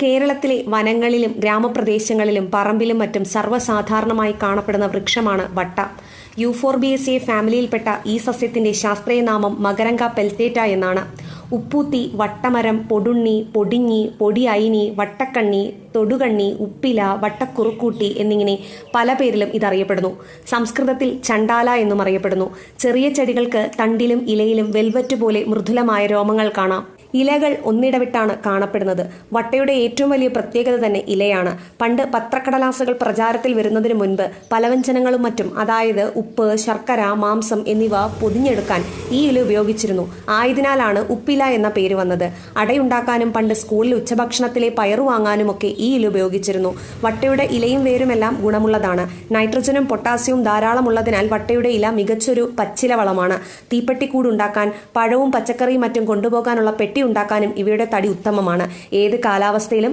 കേരളത്തിലെ വനങ്ങളിലും ഗ്രാമപ്രദേശങ്ങളിലും പറമ്പിലും മറ്റും സർവ്വസാധാരണമായി കാണപ്പെടുന്ന വൃക്ഷമാണ് വട്ട. യൂഫോർബിയേസിയെ ഫാമിലിയിൽപ്പെട്ട ഈ സസ്യത്തിന്റെ ശാസ്ത്രീയ നാമം മകരങ്ക പെൽറ്റേറ്റ എന്നാണ്. ഉപ്പൂത്തി, വട്ടമരം, പൊടുണ്ണി, പൊടിഞ്ഞി, പൊടിയൈനി, വട്ടക്കണ്ണി, തൊടുകണ്ണി, ഉപ്പില, വട്ടക്കുറുക്കൂട്ടി എന്നിങ്ങനെ പല പേരിലും ഇതറിയപ്പെടുന്നു. സംസ്കൃതത്തിൽ ചണ്ടാല എന്നും അറിയപ്പെടുന്നു. ചെറിയ ചെടികൾക്ക് തണ്ടിലും ഇലയിലും വെൽവെറ്റ് പോലെ മൃദുലമായ രോമങ്ങൾ കാണാം. ഇലകൾ ഒന്നിടവിട്ടാണ് കാണപ്പെടുന്നത്. വട്ടയുടെ ഏറ്റവും വലിയ പ്രത്യേകത തന്നെ ഇലയാണ്. പണ്ട് പത്രക്കടലാസുകൾ പ്രചാരത്തിൽ വരുന്നതിന് മുൻപ് പലവ്യഞ്ജനങ്ങളും മറ്റും, അതായത് ഉപ്പ്, ശർക്കര, മാംസം എന്നിവ പൊതിഞ്ഞെടുക്കാൻ ഈ ഇല ഉപയോഗിച്ചിരുന്നു. ആയതിനാലാണ് ഉപ്പില എന്ന പേര് വന്നത്. അടയുണ്ടാക്കാനും പണ്ട് സ്കൂളിൽ ഉച്ചഭക്ഷണത്തിലെ പയറു വാങ്ങാനുമൊക്കെ ഈ ഇല ഉപയോഗിച്ചിരുന്നു. വട്ടയുടെ ഇലയും വേരുമെല്ലാം ഗുണമുള്ളതാണ്. നൈട്രജനും പൊട്ടാസ്യവും ധാരാളമുള്ളതിനാൽ വട്ടയുടെ ഇല മികച്ചൊരു പച്ചില വളമാണ്. തീപ്പെട്ടിക്കൂടുണ്ടാക്കാൻ, പഴവും പച്ചക്കറിയും മറ്റും കൊണ്ടുപോകാനുള്ള പെട്ടി ഉണ്ടാക്കാനും ഇവയുടെ തടി ഉത്തമമാണ്. ഏത് കാലാവസ്ഥയിലും